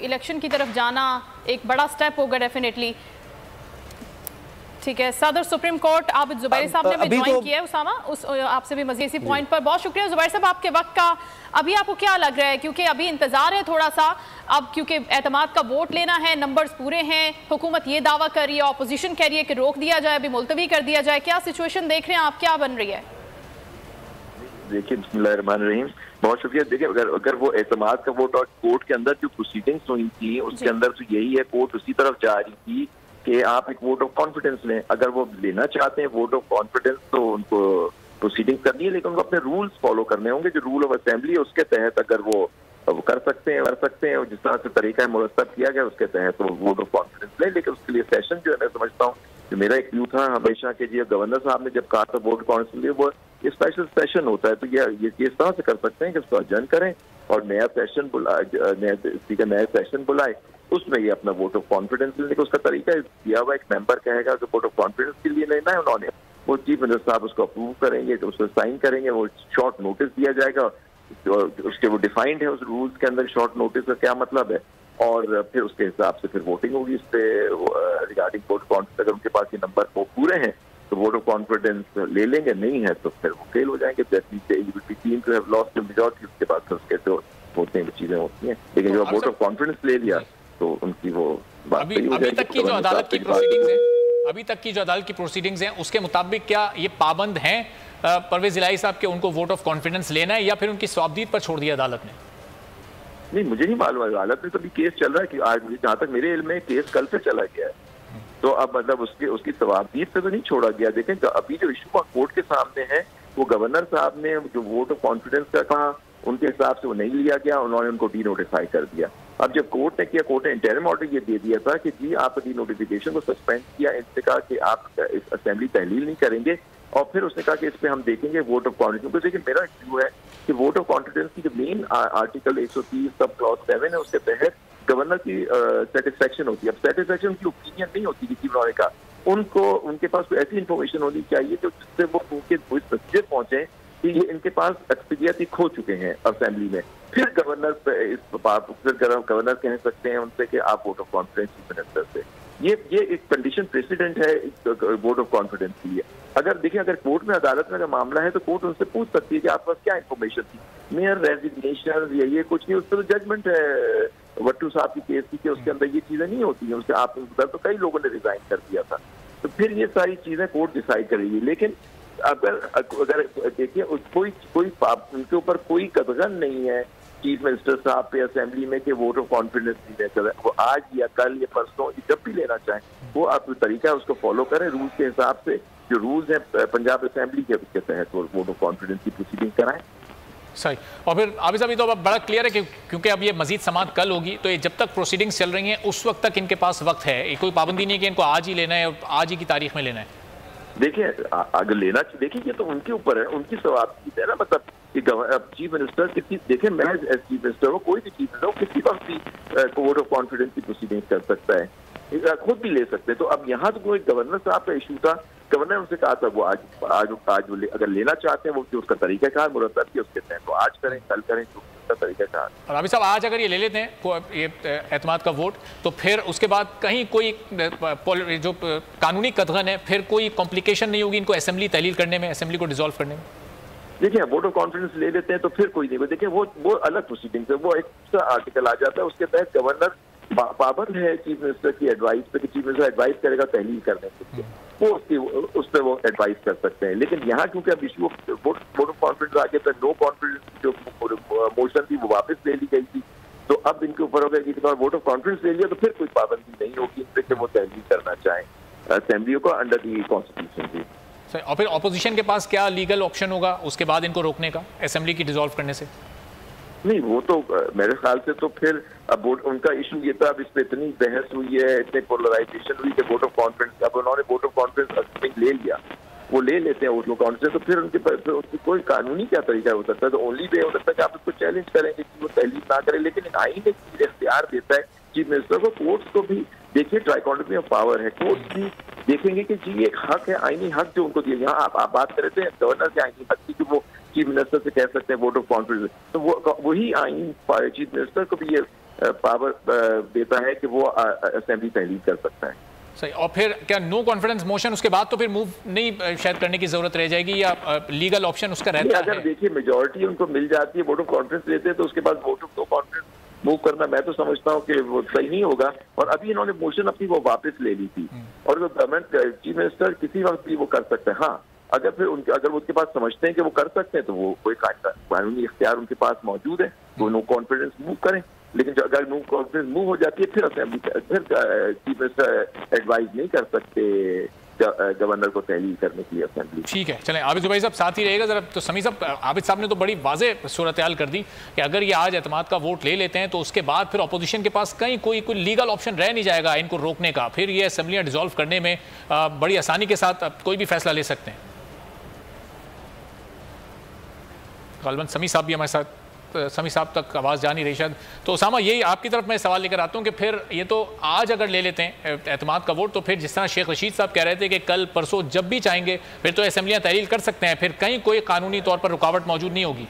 Election की तरफ जाना एक बड़ा स्टेप होगा डेफिनेटली। ठीक है सदर सुप्रीम कोर्ट आप जुबैर साहब ने भी ज्वाइन किया है उसामा, उस आपसे भी मजीद इसी पॉइंट पर बहुत शुक्रिया जुबैर साहब आपके वक्त का। अभी आपको क्या लग रहा है, क्योंकि अभी इंतजार है थोड़ा सा, अब क्योंकि एतमाद का वोट लेना है, नंबर्स पूरे हैं, हुकूमत ये दावा कर रही है, ऑपोजिशन कह रही है कि रोक दिया जाए, अभी मुलतवी कर दिया जाए, क्या सिचुएशन देख रहे हैं आप, क्या बन रही है? देखिए बिस्मिल्लाहिर्रहमानिर्रहीम, बहुत शुक्रिया। देखिए अगर वो एतमाद का वोट और कोर्ट के अंदर जो प्रोसीडिंग्स हुई थी उसके अंदर तो यही है, कोर्ट उसी तरफ जा रही थी कि आप एक वोट ऑफ कॉन्फिडेंस लें। अगर वो लेना चाहते हैं वोट ऑफ कॉन्फिडेंस तो उनको प्रोसीडिंग करनी है, लेकिन उनको अपने रूल्स फॉलो करने होंगे। जो रूल ऑफ असेंबली है उसके तहत अगर वो कर सकते हैं और जिस तरह से तरीका है मुरतब किया गया उसके तहत वो वोट ऑफ कॉन्फिडेंस लें। लेकिन उसके लिए सेशन जो है मैं समझता हूँ कि मेरा एक व्यू था हमेशा के जी गवर्नर साहब ने जब कहा था वोट कॉन्फिडेंस वो स्पेशल सेशन होता है, तो ये इस तरह से कर सकते हैं कि उसको अजन करें और नया सेशन नया सेशन बुलाए, उसमें ये अपना वोट ऑफ कॉन्फिडेंस लेने का उसका तरीका दिया हुआ। एक मेंबर कहेगा कि वोट ऑफ कॉन्फिडेंस के लिए लेना है उन्होंने, वो चीफ मिनिस्टर साहब उसको अप्रूव करेंगे, तो उसको साइन करेंगे, वो शॉर्ट नोटिस दिया जाएगा, उसके वो डिफाइंड है उस रूल्स के अंदर शॉर्ट नोटिस का क्या मतलब है, और फिर उसके हिसाब से फिर वोटिंग होगी इस पे रिगार्डिंग वोट कॉन्फिडेंस। अगर उनके पास ये नंबर वो पूरे हैं तो वोट ऑफ कॉन्फिडेंस ले लेंगे, नहीं है तो फिर वो फेल हो जाएंगे। Team to have lost the majority, उसके बाद फिर उसके जो होते हैं चीजें होती हैं, लेकिन जो वोट ऑफ कॉन्फिडेंस ले लिया तो उनकी वो बात अभी तक की जो अदालत की प्रोसीडिंग्स है, अभी तक की जो अदालत की प्रोसीडिंग्स हैं उसके मुताबिक क्या ये पाबंद हैं परवेज इलाही साहब के उनको वोट ऑफ कॉन्फिडेंस लेना है, या फिर उनकी स्वाबदीद पर छोड़ दिया अदालत ने? नहीं, मुझे नहीं मालूम है, अदालत में तो अभी केस चल रहा है कि आज जहाँ तक मेरे इल्म में केस कल से चला गया है, तो अब मतलब उसकी सवाबदीद से तो नहीं छोड़ा गया। देखें तो अभी जो इशू कोर्ट के सामने है वो गवर्नर साहब ने जो वोट ऑफ कॉन्फिडेंस का कहा उनके हिसाब से वो नहीं लिया गया, उन्होंने उनको डी नोटिफाई कर दिया। अब जब कोर्ट ने किया, कोर्ट ने इंटरिम ऑर्डर ये दे दिया था कि जी आप डी नोटिफिकेशन को सस्पेंड किया, इनसे कहा कि आप इस असेंबली तहलील नहीं करेंगे, और फिर उसने कहा कि इस पे हम देखेंगे वोट ऑफ कॉन्फिडेंस। तो देखिए मेरा व्यू है कि वोट ऑफ कॉन्फिडेंस की जो मेन आर्टिकल 130 सब क्लॉज 7 है उसके तहत गवर्नर की सेटिस्फेक्शन होती है। अब सेटिस्फेक्शन की ओपिनियन नहीं होती किसी उन्होंने कहा, उनको उनके पास कोई ऐसी इन्फॉर्मेशन होनी चाहिए जो जिससे वो उनके नतीजे पहुंचे कि ये इनके पास अक्सरियत ही खो चुके हैं असेंबली में, फिर गवर्नर कह सकते हैं उनसे कि आप vote of confidence chief minister से। ये एक कंडीशन प्रेसिडेंट है वोट ऑफ कॉन्फिडेंस के लिए। अगर देखिए अगर कोर्ट में अदालत में अगर मामला है तो कोर्ट उनसे पूछ सकती है कि आपके पास क्या इन्फॉर्मेशन थी, मेयर रेजिग्नेशन या ये कुछ नहीं, उस पर तो जजमेंट है वट्टू साहब की केस की, उसके अंदर ये चीजें नहीं होती हैं। उसके आप तो कई लोगों ने रिजाइन कर दिया था, तो फिर ये सारी चीजें कोर्ट डिसाइड करेगी। लेकिन अगर देखिए कोई उनके ऊपर कोई कदगन नहीं है चीफ मिनिस्टर साहब पे असेंबली में कि वोट ऑफ कॉन्फिडेंस नहीं ले सकते, वो आज या कल या परसों जब भी लेना चाहें वो आप तरीका है उसको फॉलो करें, रूल्स के हिसाब से जो रूल्स हैं पंजाब असेंबली के उसके तहत वो वोट ऑफ कॉन्फिडेंस की प्रोसीडिंग कराएं। सही। और फिर अभी अभी तो अब बड़ा क्लियर है कि क्योंकि अब ये मजीद समाअत कल होगी, तो ये जब तक प्रोसीडिंग्स चल रही हैं उस वक्त तक इनके पास वक्त है, कोई पाबंदी नहीं है कि इनको आज ही लेना है और आज ही की तारीख में लेना है। देखिए अगर लेना चाहिए, देखिए ये तो उनके ऊपर है, उनकी सवाबदीद है ना, मतलब कि चीफ मिनिस्टर किसी, देखिए मैं एज चीफ मिनिस्टर हो, कोई भी चीफ मिनिस्टर हो, किसी वक्त भी वोट ऑफ कॉन्फिडेंस की प्रोसीडिंग कर सकता है, खुद भी ले सकते हैं। तो अब यहाँ तो कोई गवर्नर साहब का इशू था, गवर्नर उनसे कहा था वो आज अगर लेना चाहते हैं वो उसका तरीका कहा मुरतब किया उसके तहत, तो आज करें कल करें तो उसका तरीका कहा। और अभी साहब आज अगर ये ले लेते हैं ये एतमाद का वोट, तो फिर उसके बाद कहीं कोई जो कानूनी कदगन है फिर कोई कॉम्प्लिकेशन नहीं होगी इनको असेंबली तहलील करने में, असेंबली को डिसॉल्व करने में? देखिए वोट ऑफ कॉन्फिडेंस ले लेते हैं तो फिर कोई नहीं, देखिए वो अलग प्रोसीडिंग है, वो एक आर्टिकल आ जाता है, उसके तहत गवर्नर पाबंद है चीफ मिनिस्टर की एडवाइस पे कि चीफ मिनिस्टर एडवाइस करेगा तहलील करने के लिए, वो उस पर वो एडवाइस कर सकते हैं। लेकिन यहाँ क्योंकि अब इशू वोट ऑफ कॉन्फिडेंस आ गया था, नो कॉन्फिडेंस जो मोशन थी वो वापस ले ली गई थी, तो अब इनके ऊपर होगा कि वोट ऑफ कॉन्फिडेंस ले लिया तो फिर कोई पाबंदी नहीं होगी इन पे कि वो तहलील करना चाहें असेंबली को अंडर दी कॉन्स्टिट्यूशन की। और फिर ऑपोजिशन के पास क्या लीगल ऑप्शन होगा उसके बाद इनको रोकने का असेंबली की डिसॉल्व करने से? नहीं, वो तो मेरे ख्याल से तो फिर अब उनका इशू ये था, अब इस पे इतनी बहस हुई है, इतने पोलराइजेशन हुई कि वोट ऑफ कॉन्फिडेंस, अब उन्होंने वोट ऑफ कॉन्फिडेंस ले लिया, वो ले लेते हैं वोट ऑफ कॉन्फिडेंस, तो फिर उनकी कोई कानूनी क्या तरीका हो सकता है? तो ओनली वे हो सकता है कि आप उसको चैलेंज करेंगे कि वो तहलील ना करें, लेकिन आईन एक इख्तियार देता है चीफ मिनिस्टर को, कोर्ट्स को भी। देखिए ट्राइकोटोमी ऑफ पावर है, कोर्ट्स भी देखेंगे कि जी एक हक है, आईनी हक जो उनको दिया। यहाँ आप बात कर रहे थे गवर्नर के आईनी हक की कि वो चीफ मिनिस्टर से कह सकते हैं वोट ऑफ कॉन्फिडेंस, तो वही आईन चीफ मिनिस्टर को भी ये पावर देता है कि वो असेंबली तहलील कर सकता है। सही। और फिर क्या नो कॉन्फिडेंस मोशन उसके बाद तो फिर मूव नहीं शायद करने की जरूरत रह जाएगी, या लीगल ऑप्शन उसका रहता है? अगर देखिए मेजोरिटी उनको मिल जाती है, वोट ऑफ कॉन्फिडेंस लेते हैं, तो उसके बाद vote of no confidence move करना मैं तो समझता हूँ कि वो सही नहीं होगा। और अभी इन्होंने मोशन अपनी वो वापस ले ली थी, और वो गवर्नमेंट चीफ मिनिस्टर किसी वक्त भी वो कर सकते हैं। हाँ, अगर फिर अगर वो उसके पास समझते हैं कि वो कर सकते हैं, तो वो कोई कानूनी इख्तियार उनके पास मौजूद है, वो नो कॉन्फिडेंस मूव करें। लेकिन जो अगर नो कॉन्फिडेंस मूव हो जाती है, फिर असेंबली फिर चीफ मिनिस्टर एडवाइज नहीं कर सकते गवर्नर को तहलील करने के लिए असेंबली। ठीक है, चलें आबिद जुबैरी साहब साथ ही रहेगा जरा। तो समी साहब, आबिद साहब ने तो बड़ी वाज़ेह सूरत हाल कर दी कि अगर ये आज एतमाद का वोट ले लेते हैं तो उसके बाद फिर अपोजिशन के पास कहीं कोई लीगल ऑप्शन रह नहीं जाएगा इनको रोकने का, फिर ये असेंबलियाँ डिसॉल्व करने में बड़ी आसानी के साथ कोई भी फैसला ले सकते हैं। गालिबन समी साहब भी हमारे साथ, समी साहब तक आवाज़ जा नहीं रही शायद। तो उसामा, यही आपकी तरफ मैं सवाल लेकर आता हूँ कि फिर ये तो आज अगर ले लेते हैं एतमाद का वोट, तो फिर जिस तरह शेख रशीद साहब कह रहे थे कि कल परसों जब भी चाहेंगे फिर तो असेंबलियाँ तहलील कर सकते हैं, फिर कहीं कोई कानूनी तौर पर रुकावट मौजूद नहीं होगी।